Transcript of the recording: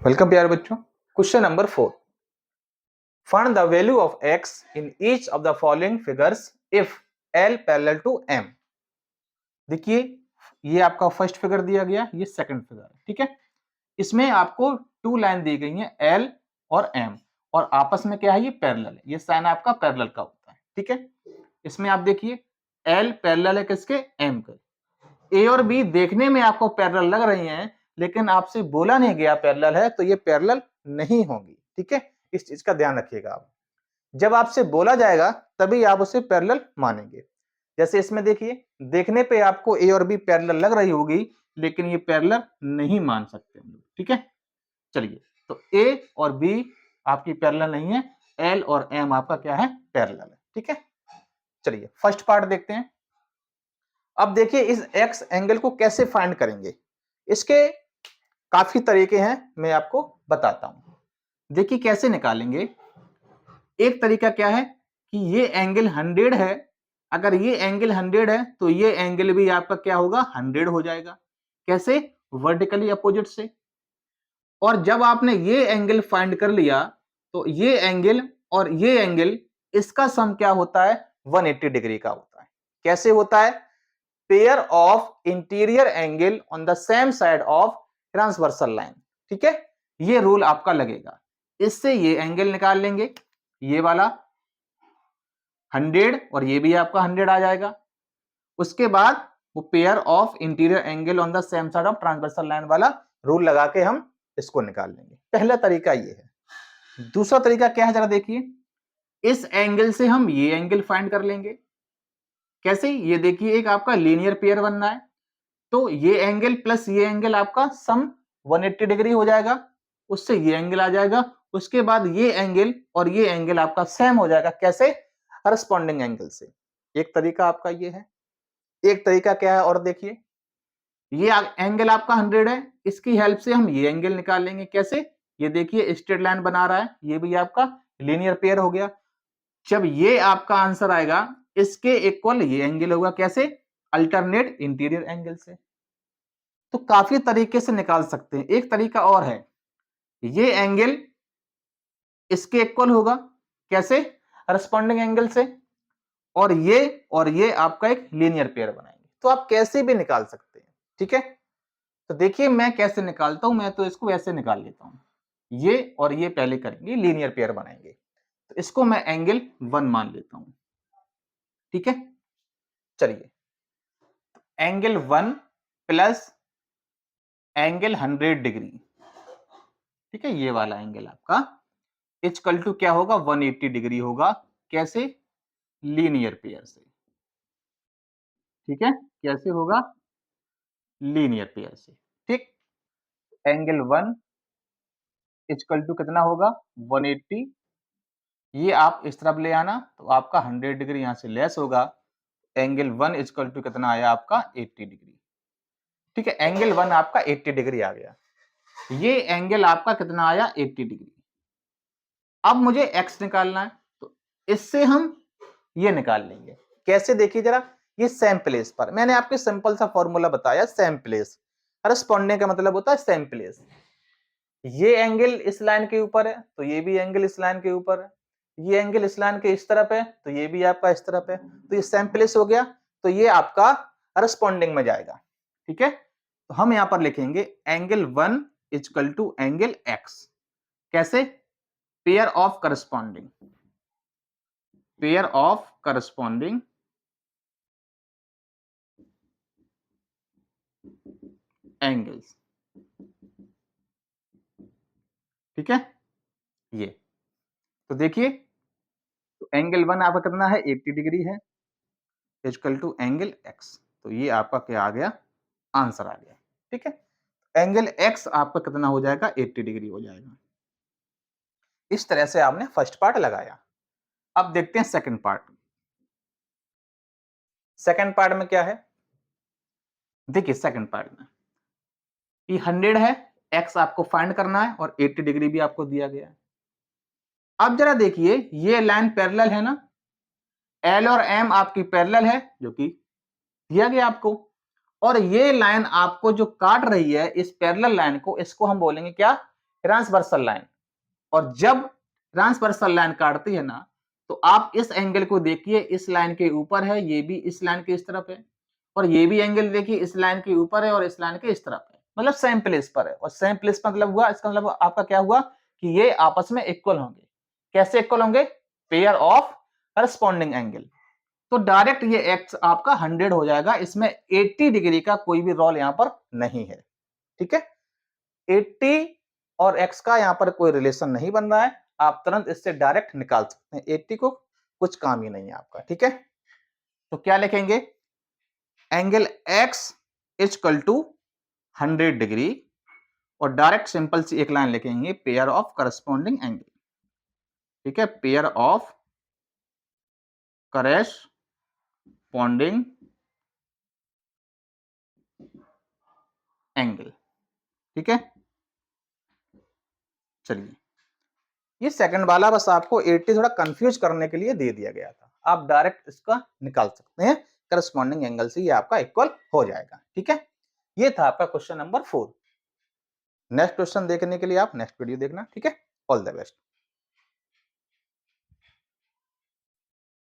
Welcome प्यारे बच्चों। Question number 4, find the value of x in each of the following figures if l parallel to m। देखिए ये आपका first figure दिया गया, ये सेकंड फिगर, ठीक है। इसमें आपको टू लाइन दी गई है l और m, और आपस में क्या है, ये पैरेलल है, ये साइन आपका पैरेलल का होता है, ठीक है। इसमें आप देखिए l पैरेलल है किसके, m के। a और b देखने में आपको पैरेलल लग रही हैं, लेकिन आपसे बोला नहीं गया पैरेलल है, तो ये पैरेलल नहीं होंगी, ठीक है। इस चीज का ध्यान रखिएगा आप, जब आपसे बोला जाएगा तभी आप उसे पैरेलल मानेंगे। जैसे इसमें देखिए, देखने पे आपको ए और बी पैरेलल लग रही होगी, लेकिन ये पैरेलल नहीं मान सकते हम लोग, ठीक है। चलिए, तो ए और बी आपकी पैरेलल नहीं है, एल और एम आपका क्या है, पैरेलल है, ठीक है। चलिए फर्स्ट पार्ट देखते हैं। अब देखिए इस एक्स एंगल को कैसे फाइंड करेंगे, इसके काफी तरीके हैं, मैं आपको बताता हूं। देखिए कैसे निकालेंगे। एक तरीका क्या है कि ये एंगल 100 है, अगर ये एंगल 100 है तो ये एंगल भी आपका क्या होगा, 100 हो जाएगा। कैसे, वर्टिकली अपोजिट से। और जब आपने ये एंगल फाइंड कर लिया, तो ये एंगल और ये एंगल, इसका सम क्या होता है, 180 डिग्री का होता है। कैसे होता है, pair of interior angle on the same side of transversal line, ठीक है। ये रूल आपका लगेगा, इससे ये एंगल निकाल लेंगे, ये वाला 100 और ये भी आपका 100 आ जाएगा। उसके बाद वो pair of interior angle on the same side of transversal line वाला रूल लगा के हम इसको निकाल लेंगे। पहला तरीका ये है। दूसरा तरीका क्या है, जरा देखिए। इस एंगल से हम ये एंगल फाइंड कर लेंगे। कैसे, ये देखिए एक आपका लीनियर पेयर बनना है, तो ये एंगल प्लस ये एंगल आपका सम 180 डिग्री हो जाएगा, उससे ये एंगल आ जाएगा। उसके बाद ये एंगल और ये एंगल आपका सेम हो जाएगा। कैसे, करस्पॉन्डिंग एंगल से। एक तरीका आपका ये है। एक तरीका क्या है, और देखिए ये एंगल आपका 100 है, इसकी हेल्प से हम ये एंगल निकाल लेंगे। कैसे, ये देखिए स्ट्रेट लाइन बना रहा है, ये भी आपका लीनियर पेयर हो गया। जब ये आपका आंसर आएगा, इसके इक्वल ये एंगल होगा। कैसे, अल्टरनेट इंटीरियर एंगल से। तो काफी तरीके से निकाल सकते हैं। एक तरीका और है, ये एंगल इसके इक्वल होगा। कैसे, करस्पॉन्डिंग एंगल से। और ये आपका एक लीनियर पेयर बनाएंगे। तो आप कैसे भी निकाल सकते हैं, ठीक है। तो देखिए मैं कैसे निकालता हूं, मैं तो इसको ऐसे निकाल लेता हूं। ये और ये पहले करेंगे, लीनियर पेयर बनाएंगे। तो इसको मैं एंगल 1 मान लेता हूं, ठीक है। चलिए, एंगल 1 प्लस एंगल 100 डिग्री, ठीक है, ये वाला एंगल आपका इक्वल टू क्या होगा, 180 डिग्री होगा। कैसे, लीनियर पेयर से, ठीक है। कैसे होगा, लीनियर पेयर से, ठीक। एंगल 1 इक्वल टू कितना होगा, 180। ये आप इस तरफ ले आना, तो आपका 100 डिग्री यहां से लेस होगा। एंगल 1 इक्वल टू कितना आया आपका, 80 डिग्री, ठीक है। एंगल 1 आपका 80 डिग्री आ गया। ये एंगल आपका कितना आया, 80 डिग्री। अब मुझे एक्स निकालना है, तो इससे हम ये निकाल लेंगे। कैसे, देखिए जरा, ये सेम प्लेस पर मैंने आपको सिंपल सा फॉर्मूला बताया, सेम प्लेस। करस्पॉन्डिंग का मतलब होता है सेम प्लेस। ये एंगल इस लाइन के ऊपर है, तो ये भी एंगल इस लाइन के ऊपर है। ये एंगल इस लाइन के इस तरफ है, तो ये भी आपका इस तरफ है। तो ये सेम प्लेस हो गया, तो ये आपका करस्पॉन्डिंग में जाएगा, ठीक है। तो हम यहां पर लिखेंगे angle 1 equal to angle x. कैसे, pair of corresponding, pair of corresponding angles, ठीक है। ये तो देखिए, तो एंगल 1 आपका कितना है, 80 डिग्री है, इक्वल टू एंगल एक्स। तो ये आपका क्या आ गया, आंसर आ गया, ठीक है। एंगल एक्स आपका कितना हो जाएगा, 80 डिग्री हो जाएगा। इस तरह से आपने फर्स्ट पार्ट लगाया। अब देखते हैं सेकंड पार्ट। सेकंड पार्ट में क्या है, देखिए सेकंड पार्ट में ये 100 है, एक्स आपको फाइंड करना है, और 80 डिग्री भी आपको दिया गया है। अब जरा देखिए, ये लाइन पैरेलल है ना, एल और एम आपकी पैरेलल है, जो कि दिया गया आपको। और ये लाइन आपको जो काट रही है, इस पैरेलल लाइन को, इसको हम बोलेंगे क्या, ट्रांसवर्सल लाइन, और जब ट्रांसवर्सल लाइन काटती है ना, तो आप इस एंगल को देखिए, इस लाइन के ऊपर है, ये भी इस लाइन के इस तरफ है, और ये भी एंगल देखिए इस लाइन के ऊपर है और इस लाइन के इस तरफ है, मतलब सेम प्लेस पर है। और सेम प्लेस मतलब हुआ, इसका मतलब आपका क्या हुआ कि ये आपस में इक्वल होंगे। कैसे इक्वल होंगे? Pair of corresponding angle. तो डायरेक्ट ये एक्स आपका 100 हो जाएगा, इसमें 80 डिग्री का कोई भी रोल यहां पर नहीं है। ठीक है, 80 और x का यहां पर कोई रिलेशन नहीं बन रहा है, आप तुरंत इससे डायरेक्ट निकाल सकते हैं 80 को, कुछ काम ही नहीं है आपका। ठीक है, तो क्या लिखेंगे? Angle x equal to 100 degree, और डायरेक्ट सिंपल सी एक लाइन लिखेंगे, पेयर ऑफ करस्पॉन्डिंग एंगल। ठीक है, पेयर ऑफ करस्पॉन्डिंग एंगल। ठीक है, चलिए, ये सेकंड वाला बस आपको 80 थोड़ा कंफ्यूज करने के लिए दे दिया गया था, आप डायरेक्ट इसका निकाल सकते हैं, करस्पॉन्डिंग एंगल से ये आपका इक्वल हो जाएगा। ठीक है, ये था आपका क्वेश्चन नंबर 4। नेक्स्ट क्वेश्चन देखने के लिए आप नेक्स्ट वीडियो देखना। ठीक है, ऑल द बेस्ट।